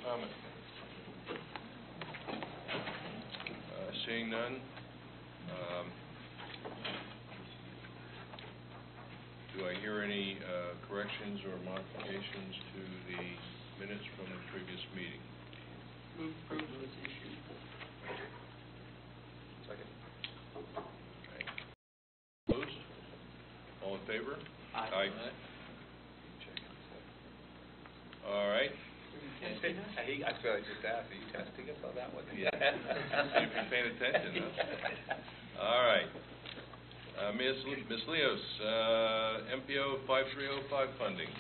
comment? Seeing none, do I hear any corrections or modifications to the minutes from the previous meeting? Move approval as issued. Second. Okay. Opposed? All in favor? Aye. All right. I feel like just asked, are you testing us on that one? Yeah. If you're paying attention, huh? All right. Ms. Leos, MPO 5305 funding.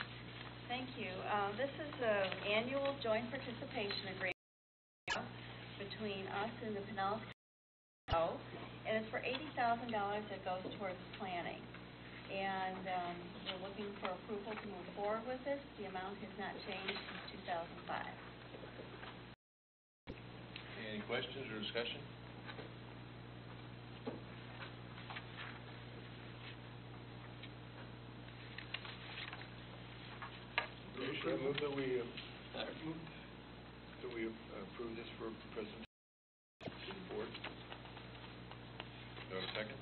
Thank you. This is an annual joint participation agreement between us and the Pinellas County, and it's for $80,000 that goes towards planning. And we're looking for approval to move forward with this. The amount has not changed since 2005. Any questions or discussion? I move that we approve this for presentation to the board. Do I have a second?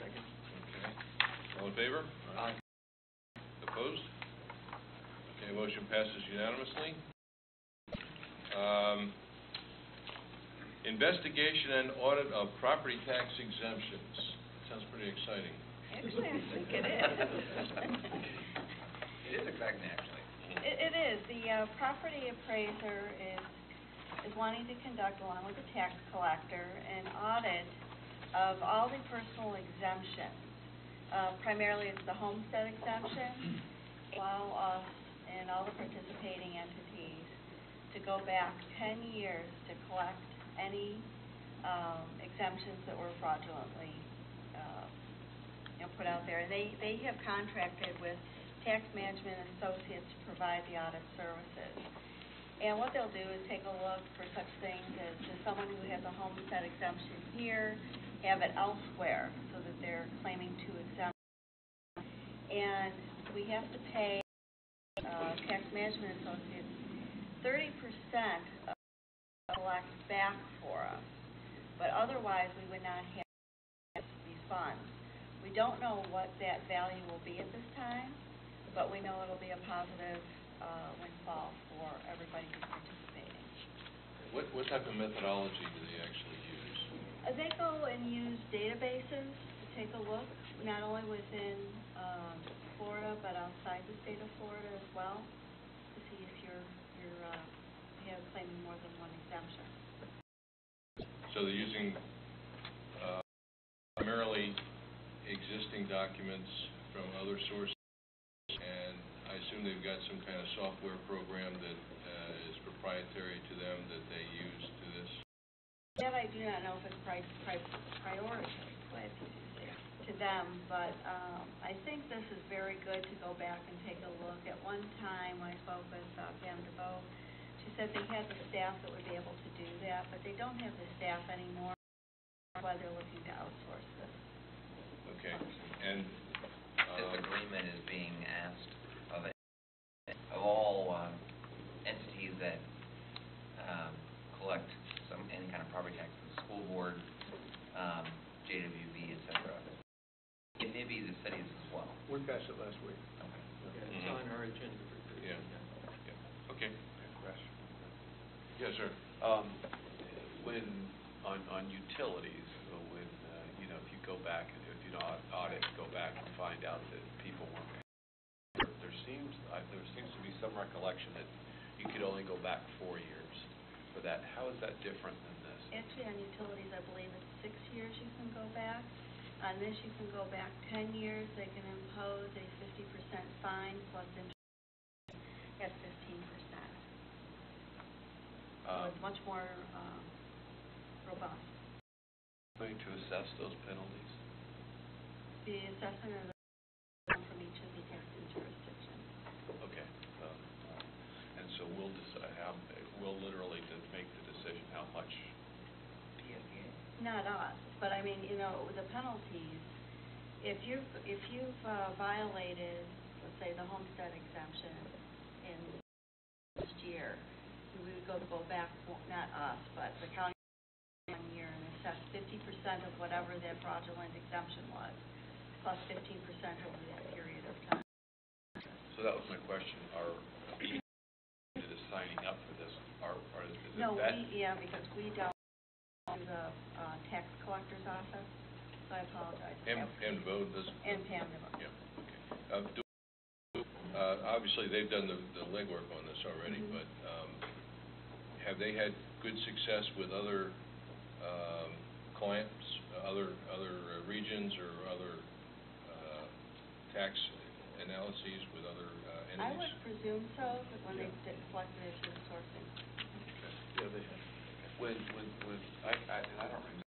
Second. Okay. All in favor? Aye. Opposed? Okay, motion passes unanimously. Investigation and audit of property tax exemptions. Sounds pretty exciting. Actually, I think it is. It is exciting, actually. It is. The property appraiser is wanting to conduct, along with the tax collector, an audit of all the personal exemptions. Primarily, it's the homestead exemption. Allow us and all the participating entities to go back 10 years to collect any exemptions that were fraudulently put out there. And they have contracted with Tax Management Associates to provide the audit services. And what they'll do is take a look for such things as, does someone who has a homestead exemption here have it elsewhere so that they're claiming to exempt. And we have to pay Tax Management Associates 30% of collect back for us, but otherwise we would not have these funds. We don't know what that value will be at this time, but we know it'll be a positive windfall for everybody who's participating. What type of methodology do they actually use? They go and use databases to take a look, not only within Florida, but outside the state of Florida as well, to see if you're claiming more than one exemption. So they're using primarily existing documents from other sources, and I assume they've got some kind of software program that is proprietary to them that they use to this? That I do not know if it's priority to them, but I think this is very good to go back and take a look. At one time, when I spoke with Pam DeVoe, she said they had the staff that would be able to do that, but they don't have the staff anymore. That's why they're looking to outsource this. Okay. And This agreement is being asked of all entities that collect any kind of property tax, the school board, JWB, etc. It may be the cities as well. We passed it last week. Okay. Yeah, it's on our agenda for Thursday. yeah. Okay. Question. Yes, sir. When on utilities, when if you go back and if you audit, go back and find out that people weren't paying, there seems to be some recollection that you could only go back 4 years for that. How is that different than this? Actually, on utilities, I believe it's 6 years you can go back. On this, you can go back 10 years. They can impose a 50% fine plus interest at 15%. So it's much more robust. Going to assess those penalties? The assessment of the from each of the taxing jurisdictions. Okay. And so we'll decide we'll literally make the decision how much. Not us, but I mean, the penalties. If you've violated, let's say, the homestead exemption in last year, we would go back, well, not us, but the county 1 year and assess 50% of whatever their fraudulent exemption was, plus 15% over that period of time. So that was my question, are people that is signing up for this, is it No, that? because we don't do the tax collector's office, so I apologize. And vote this? And Pam Devoe. Yeah, okay. Obviously, they've done the legwork on this already, but have they had good success with other clients, other regions, or other tax analyses with other entities? I would presume so, but when they collected it through the sourcing. Yeah, they have. When I don't remember,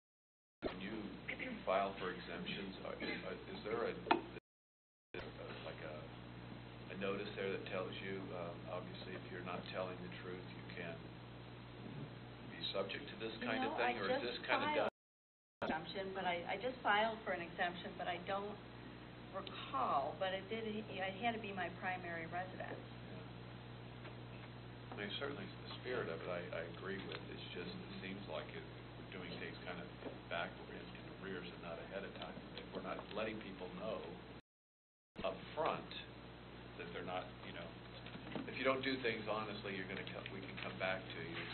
when you file for exemptions, is there like a notice there that tells you, obviously, if you're not telling the truth, you can be subject to this kind of thing, or is this kind of done? Exemption, but I just filed for an exemption, but I don't recall, but it had to be my primary residence. I mean, certainly the spirit of it, I agree with. It's just, it seems like we're doing things kind of backward in arrears and not ahead of time. If we're not letting people know up front that they're not, if you don't do things honestly, we can come back to you.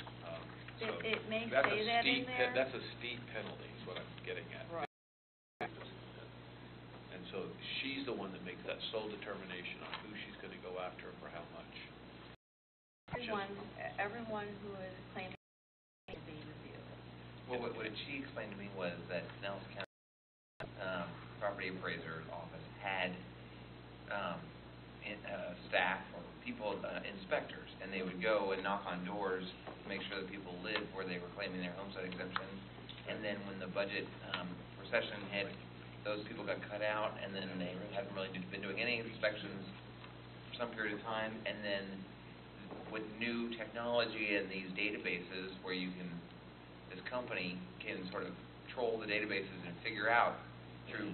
It may say that in there. That's a steep penalty is what I'm getting at. Right. And so she's the one that makes that sole determination on who she's going to go after and for how much. Everyone who is claiming to be reviewed. Well, what she explained to me was that Nelson County Property Appraiser's Office had staff or people, inspectors, and they would go and knock on doors to make sure that people lived where they were claiming their homestead exemption. And then when the budget recession hit, those people got cut out, and then they haven't really been doing any inspections for some period of time. And then with new technology and these databases where this company can sort of troll the databases and figure out through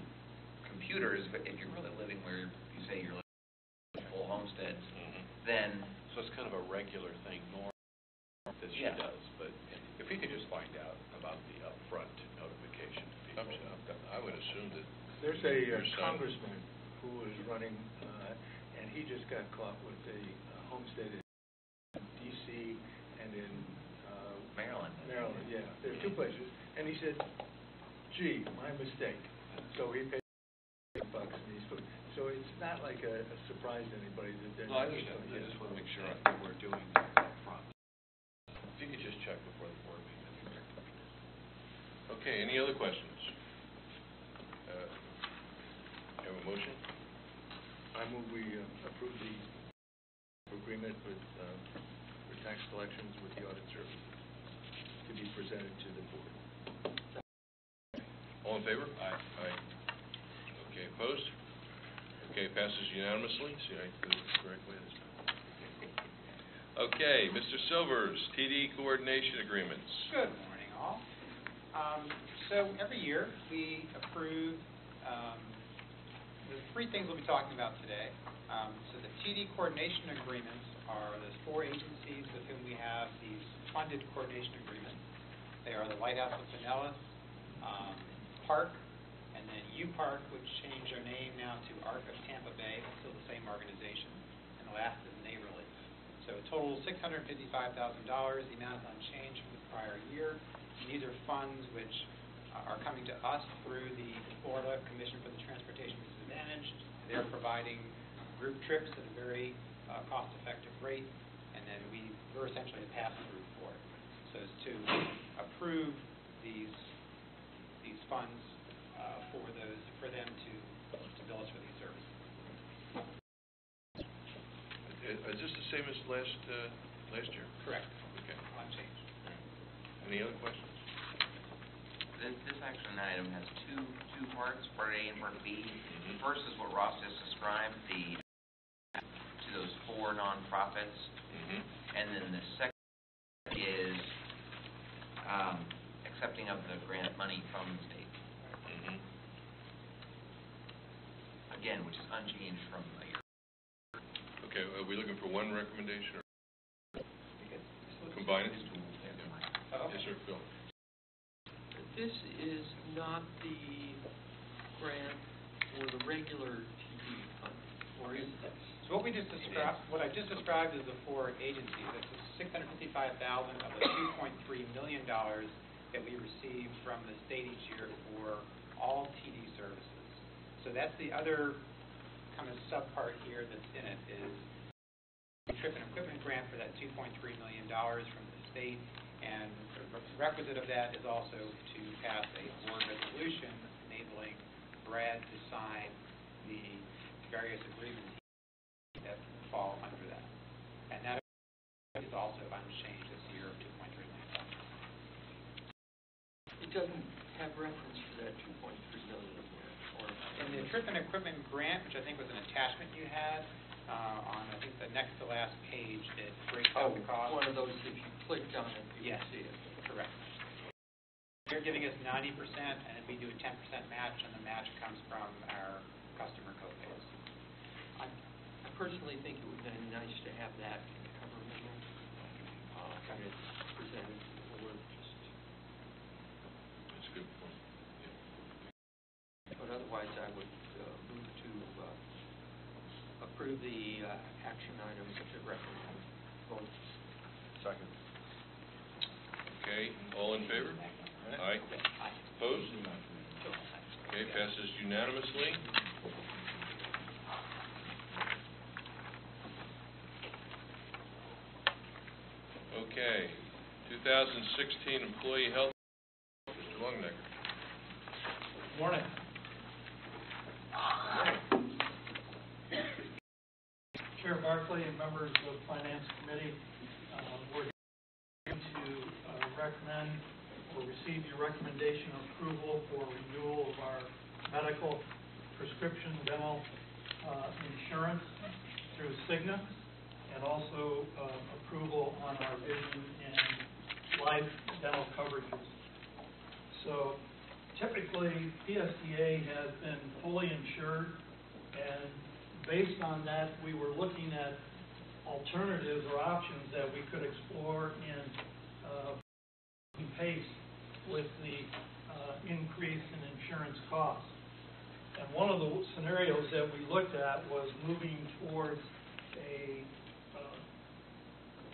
computers if you're really living where you say you're living full homesteads, then... So it's kind of a regular thing, normal that she does, but if we could just find out about the upfront notification to people. I would assume that... There's a congressman who is running, and he just got caught with a homestead in D.C. and in Maryland. Maryland, yeah. There are two places. And he said, gee, my mistake. So he paid $8, and he's put, so it's not like a surprise to anybody that they're... No, I understand. I just want to make sure that we're doing things up front. If you could just check before the board meeting, that'd be great. Okay, any other questions? Have a motion? I move we approve the agreement with for tax collections with the audit services to be presented to the board. All in favor? Aye. Okay, opposed? Okay, passes unanimously. See, I did it the correct way this time. Okay, Mr. Silvers, TD coordination agreements. Good morning, all. So every year we approve the three things we'll be talking about today. So the TD coordination agreements are those 4 agencies with whom we have these funded coordination agreements. They are the White House of Pinellas, Park, and then UPark, which changed their name now to ARC of Tampa Bay, but still the same organization, and the last is Neighborly. So a total of $655,000. The amount is unchanged from the prior year. And these are funds which are coming to us through the Florida Commission for the Transportation Disadvantaged. They're providing group trips at a very cost-effective rate, and then we're essentially a pass-through for it. So as to approve these funds for them to bill us for these services. Is this the same as last year? Correct. Okay. Unchanged. Any other questions? This action item has two parts, Part A and Part B. The first is what Ross just described, to those 4 nonprofits. And then the second is accepting of the grant money from the state. Again, which is unchanged from the year. Okay, are we looking for one recommendation or combine it? Oh, Yes, sir, Phil. This is not the grant for the regular TD fund, or is this? So what I just described is the four agencies. That's $655,000 of the $2.3 million that we receive from the state each year for all TD services. So that's the other kind of subpart here that's in it is the trip and equipment grant for that $2.3 million from the state, and the requisite of that is also to pass a board resolution enabling Brad to sign the various agreements that fall under that. And that is also unchanged this year of $2.3 million. It doesn't have reference to that 2.3 million in there, or? In the trip and equipment grant, which I think was an attachment you had, on, I think, the next to last page, it breaks out the cost. One of those, if you clicked on it, you Yes, can see it. correct. They're giving us 90%, and if we do a 10% match, and the match comes from our customer co-pays. I personally think it would have been nice to have that in the cover memo, when it's presented, or just, That's a good point. Yeah. but otherwise I would move to approve the action items that recommend vote. Second. Okay, all in favor? Aye. Opposed? Okay, passes unanimously. Okay, 2016 Employee Health, Mr. Longnecker. Morning. Chair Barkley and members of the Finance Committee, we're here to recommend or receive your recommendation of approval for renewal of our medical prescription dental insurance through Cigna, and also approval on our vision and life dental coverages. So typically, PSDA has been fully insured, and based on that, we were looking at alternatives or options that we could explore in pace with the increase in insurance costs. And one of the scenarios that we looked at was moving towards a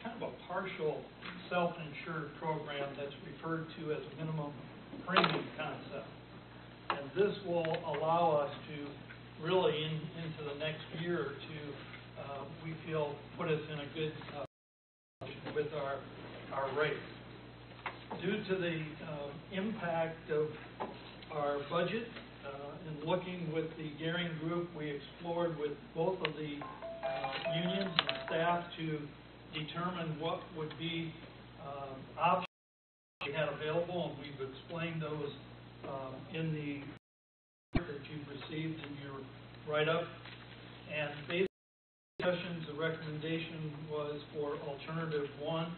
kind of a partial self-insured program that's referred to as a minimum premium concept. And this will allow us to really into the next year or two, we feel put us in a good position with our rates. Due to the impact of our budget, in looking with the Gehring Group, we explored with both of the unions and staff to determine what would be options we had available, and we've explained those in the that you've received in your write-up. And based on discussions, the recommendation was for alternative one,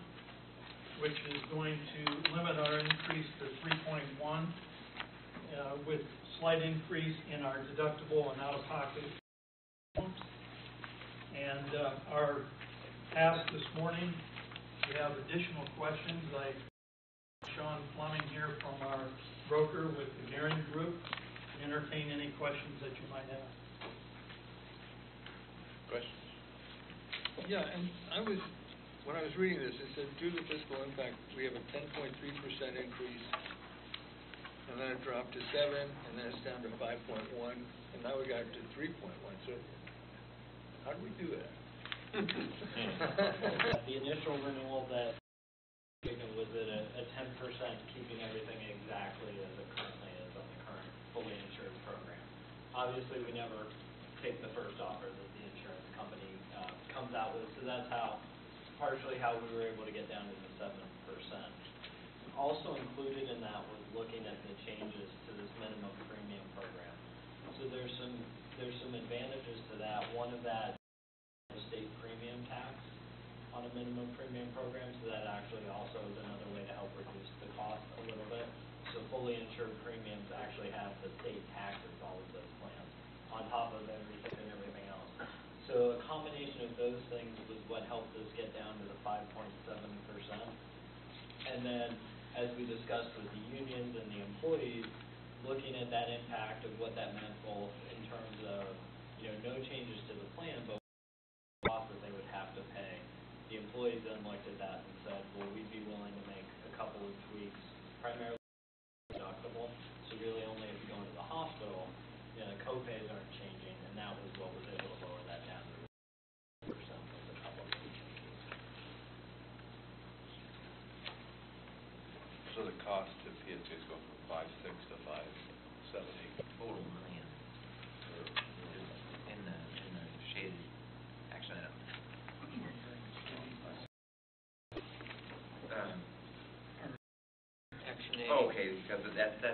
which is going to limit our increase to 3.1 with slight increase in our deductible and out-of-pocket. And our ask this morning, we have additional questions. Sean Fleming here from our broker with the Gehring Group, to entertain any questions that you might have. Questions? Yeah, and when I was reading this, it said due to fiscal impact, we have a 10.3% increase, and then it dropped to 7, and then it's down to 5.1, and now we got to 3.1. So how do we do that? The initial renewal that was at a 10%, keeping everything exactly as it currently is on the current fully insured program. Obviously, we never take the first offer that the insurance company comes out with, so that's partially how we were able to get down to the 7%. Also included in that was looking at the changes to this minimum premium program. So there's some advantages to that. One of that is state premium tax on a minimum premium program, so that actually also is another way to help reduce the cost a little bit. So fully insured premiums actually have the state taxes, all of those plans, on top of everything else. So a combination of those things was what helped us get down to the 5.7%. And then, as we discussed with the unions and the employees, looking at that impact of what that meant both in terms of, no changes to the plan, but cost that they would have to pay. The employees then looked at that and said, well, we'd be willing to make a couple of tweaks, primarily deductible. So really only if you go into the hospital, the co-pays aren't changing, and that was what was able to lower that down to 1% with a couple of changes. So the cost to PSAs go from 5.6 to 5.78. Total million in the shaded, actually, no. Action A. Oh, okay, because that's the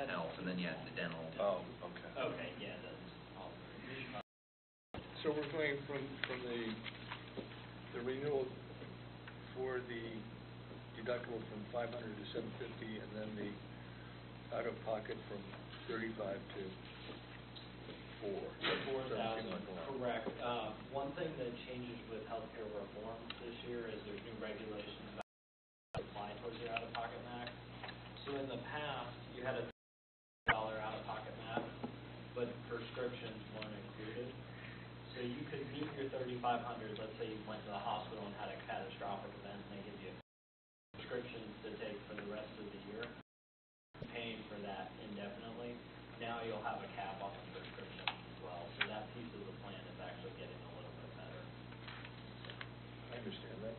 health, and then you have the dental. Oh, okay. Okay, yeah, that's all. So we're going from the renewal for the deductible from 500 to 750, and then the out-of-pocket from 35 to 4. 4,000, correct. One thing that changes with healthcare reform this year is there's new regulations about apply towards your out-of-pocket max. So in the past, you had a $1 out-of-pocket max, but prescriptions weren't included. So you could meet your 3,500. Let's say you went to the hospital and had a catastrophic event, and they give you prescriptions to take for the rest of the year, paying for that indefinitely. Now you'll have a cap on the prescription as well. So that piece of the plan is actually getting a little bit better. I understand that.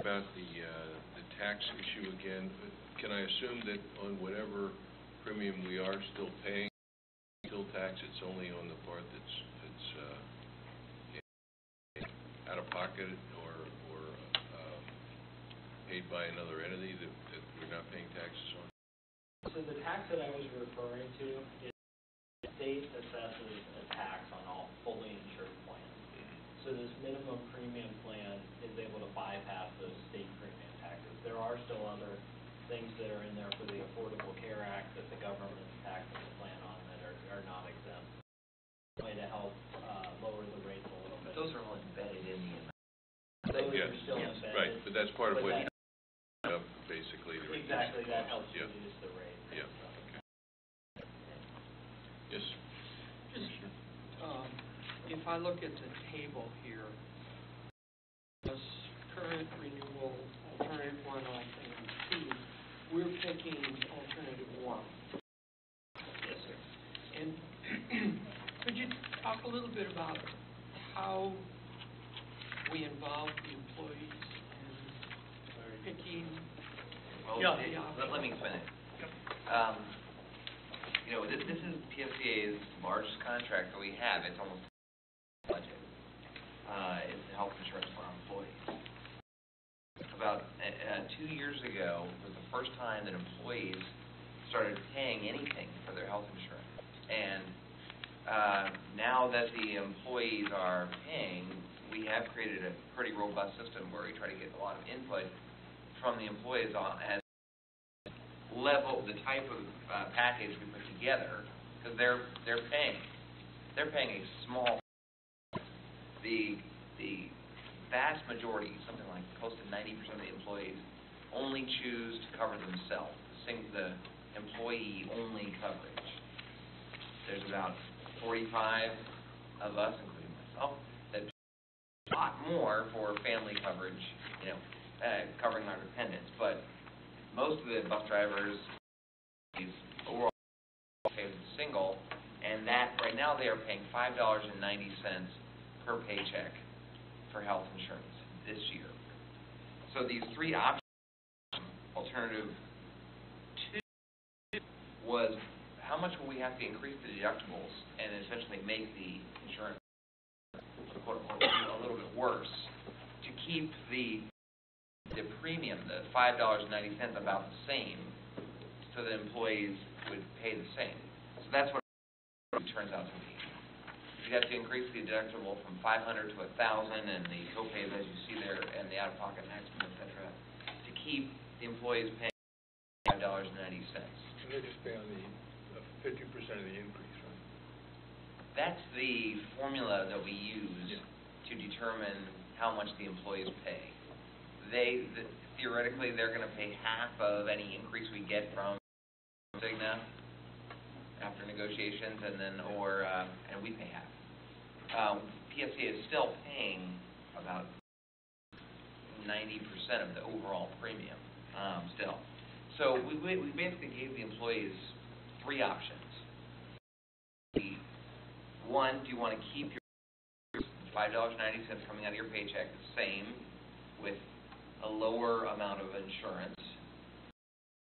About the tax issue again, can I assume that on whatever premium we are still paying, still tax, it's only on the part that's out of pocket or paid by another entity that we're not paying taxes on? So the tax that I was referring to is the state assesses a tax on all fully insured plans. So this minimum premium plan is able to bypass those state premium taxes. There are still other things that are in there for the Affordable Care Act that the government is taxing the plan on that are not exempt. Way to help lower the rates a little bit. Those are all embedded in the amount. Those Yes, are still embedded. right, but that's part of but what, that- basically. the Exactly, that cost. helps Yeah. reduce the rate. Yeah, okay. Yes, Just, if I look at the table here, this current renewal, alternative 1, alternative 2, we're picking alternative 1. Yes, sir. And could you talk a little bit about how we involve the employees in picking? Well, Yeah. let me explain it. This is PSCA's largest contract that we have. It's almost budget. It's the health insurance for our employees. About 2 years ago was the first time that employees started paying anything for their health insurance. And now that the employees are paying, we have created a pretty robust system where we try to get a lot of input from the employees on as level the type of package we put together, because they're paying a small. The vast majority, something like close to 90% of the employees, only choose to cover themselves, the employee-only coverage. There's about 45 of us, including myself, that pay a lot more for family coverage, covering our dependents. But most of the bus drivers, these overall pay as a single, and that right now they are paying $5.90 per paycheck for health insurance this year. So these three options, alternative 2 was how much will we have to increase the deductibles and essentially make the insurance quote unquote a little bit worse to keep the premium, the $5.90, about the same, so that employees would pay the same. So that's what it turns out to be. You have to increase the deductible from $500 to $1,000, and the copays, as you see there, and the out-of-pocket maximum, et cetera, to keep the employees paying $5.90. And they just pay on the 50% of the increase, right? That's the formula that we use Yeah. to determine how much the employees pay. Theoretically, they're gonna pay half of any increase we get from Cigna after negotiations, and then, and we pay half. PSCA is still paying about 90% of the overall premium, still. So we basically gave the employees three options. One, do you want to keep your $5.90 coming out of your paycheck the same with a lower amount of insurance?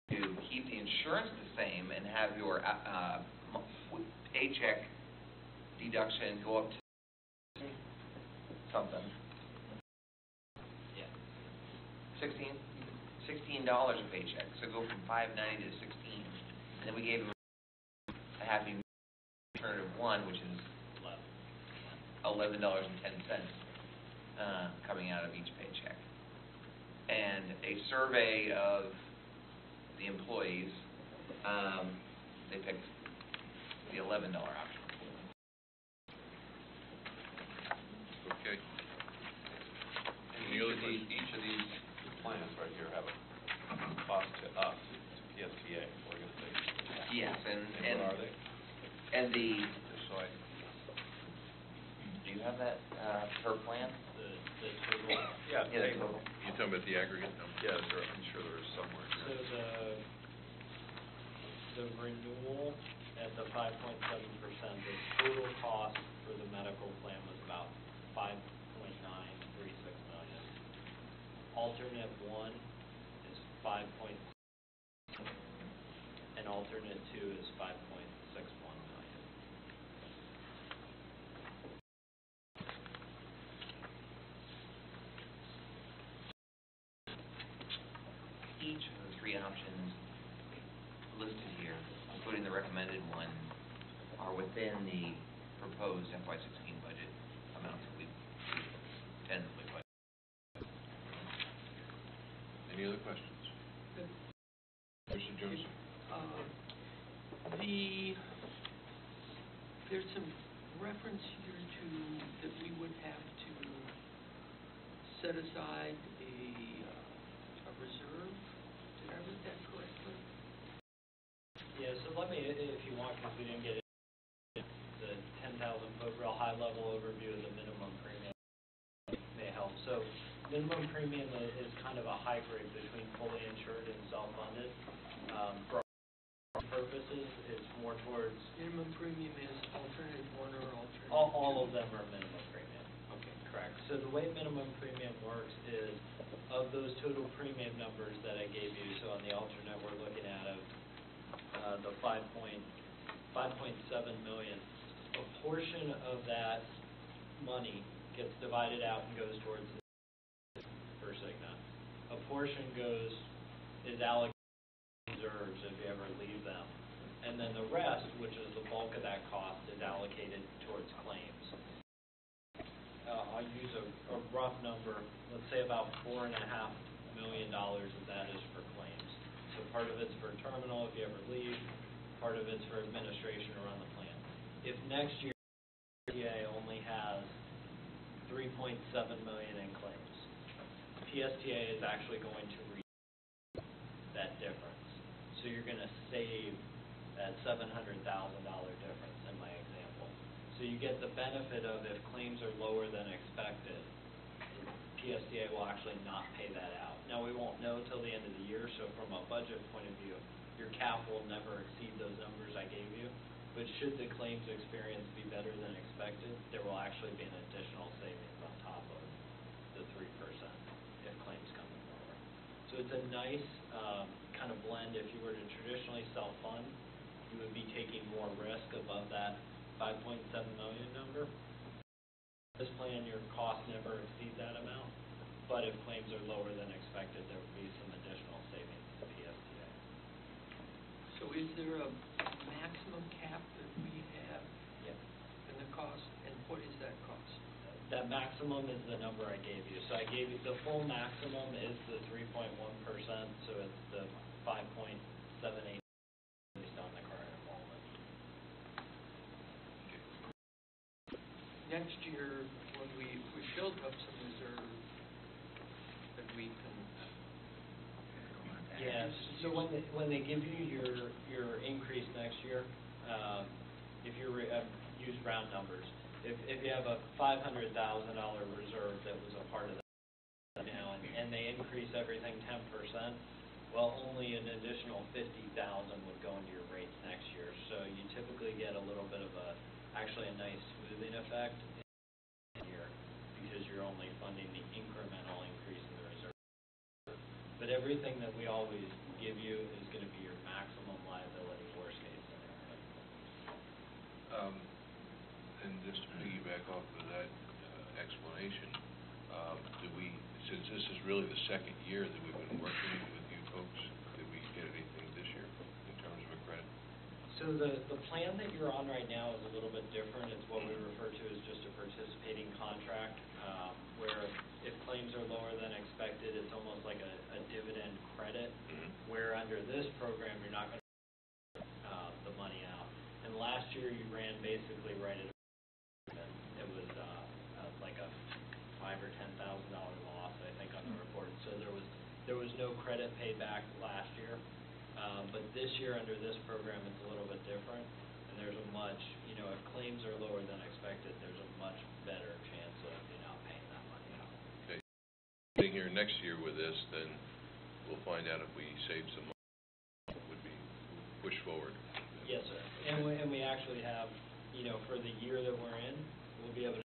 To keep the insurance the same and have your paycheck deduction go up to something. Yeah. $16 a paycheck, so go from $5.90 to $16, and then we gave them a happy alternative one, which is $11.10 coming out of each paycheck. And a survey of the employees, they picked the $11 option. Okay. Each of these plans right here have a cost to us, to PSTA organization. Yes, and What are they? And the, Just so I, do you have that per plan? The total. yeah, Yeah, they- total. You're talking about the aggregate number? yeah, I'm sure there is somewhere So here. the renewal at the 5.7%, the total cost for the medical plan was about $5.936 million. Alternate one is 5. And alternate two is 5.61 million. Each of the three options listed here, including the recommended one, are within the proposed FY16 budget amounts that we've tentatively budgeted. Any other questions? Mr. Johnson? There's some reference here to that we would have to set aside a reserve. Did I read that correctly? Yeah, so let me, if you want, because we didn't get it, the 10,000 foot real high level overview of the minimum premium may help. So minimum premium is kind of a hybrid between fully insured and self-funded. For our purposes, it's more towards, Minimum premium is alternative one or alternative two? all of them are minimum premium. Okay. Correct. So the way minimum premium works is, of those total premium numbers that I gave you, so on the alternate we're looking at of the 5.7 million, a portion of that money gets divided out and goes towards for Cigna. A portion is allocated to reserves if you ever leave them. And then the rest, which is the bulk of that cost, is allocated towards claims. I'll use a rough number. Let's say about $4.5 million of that is for claims. So part of it's for terminal if you ever leave, part of it's for administration around the plan. If next year PSTA only has $3.7 million in claims, PSTA is actually going to reach that difference. So you're going to save that $700,000 difference in my example. So you get the benefit of, if claims are lower than expected, PSTA will actually not pay that out. Now, we won't know till the end of the year, so from a budget point of view, your cap will never exceed those numbers I gave you. But should the claims experience be better than expected, there will actually be an additional savings on top of the 3% if claims come in lower. So it's a nice kind of blend. If you were to traditionally self-fund, you would be taking more risk above that 5.7 million number. This plan, your costs never exceed that amount, but if claims are lower than expected, there would be some additional savings to PSTA. So is there a maximum cap that we have Yep. in the cost, and what is that cost? That maximum is the number I gave you. So I gave you, the full maximum is the 3.1%, so it's the 5.78 next year, when we built up some reserve, that we can. Yes, so when they give you your increase next year, if you use round numbers, if you have a $500,000 reserve that was a part of that now, and they increase everything 10%, well, only an additional $50,000 would go into your rates next year. So you typically get a little bit of actually a nice smoothing effect in year, because you're only funding the incremental increase in the reserve. But everything that we always give you is going to be your maximum liability worst case scenario. And just to piggyback off of that explanation, since this is really the second year that we've been working with you folks, did we get anything this year in terms of a credit? So the plan that you're on right now is a little bit different. It's what we refer to as just a participating contract, where if claims are lower than expected, it's almost like a dividend credit, where under this program, you're not going to the money out. And last year, you ran basically right at it was like a $5,000 or $10,000 loss, I think, on the report. So there was no credit paid back last year. But this year, under this program, it's a little bit different, and there's a much, if claims are lower than expected, there's a much better chance of you not paying that money out. Okay. Sitting here next year with this, then we'll find out if we save some money. Would be pushed forward. Yes, sir. And we actually have, for the year that we're in, we'll be able to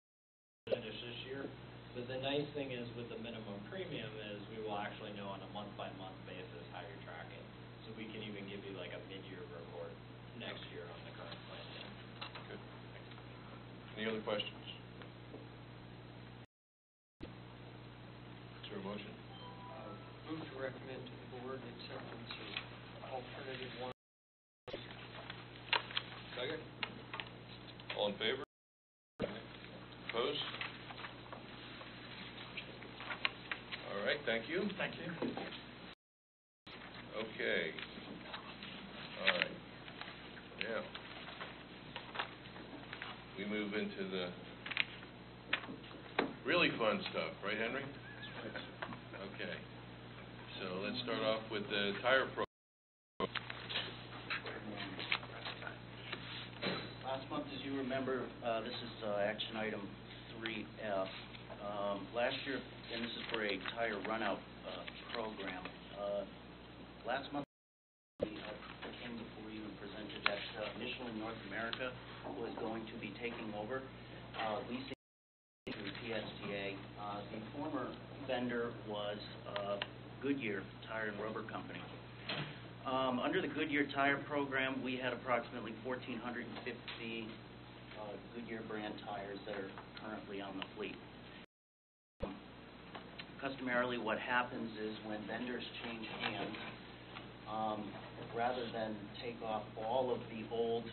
finish this year. But the nice thing is with the minimum premium is we will actually know on a month-by-month basis how you're tracking. So we can even give you like a mid-year report next year on the current plan. Good. Any other questions? Is there a motion? Move to recommend to the board acceptance of alternative one. Second. All in favor? Opposed? All right, thank you. Thank you. Okay. All right. Now, we move into the really fun stuff, right, Henry? Okay. So let's start off with the tire program. Last month, as you remember, this is action item 3F. Last year, and this is for a tire runout program. Last month, we came before you and presented that Michelin North America was going to be taking over leasing through PSTA. The former vendor was Goodyear Tire and Rubber Company. Under the Goodyear Tire program, we had approximately 1,450 Goodyear brand tires that are currently on the fleet. Customarily, what happens is when vendors change hands, rather than take off all of the old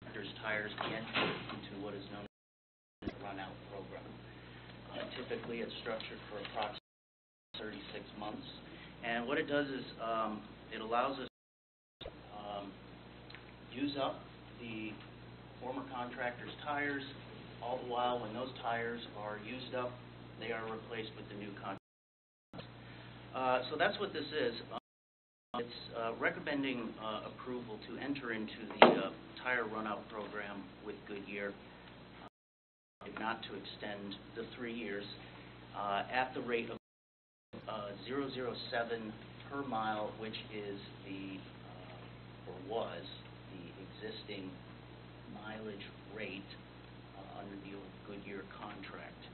vendors' tires, we enter into what is known as the run-out program. Typically, it's structured for approximately 36 months. And what it does is it allows us to use up the former contractor's tires, all the while when those tires are used up, they are replaced with the new contract. So that's what this is. It's recommending approval to enter into the tire runout program with Goodyear, not to extend the 3 years, at the rate of 0.007 per mile, which is or was the existing mileage rate under the old Goodyear contract.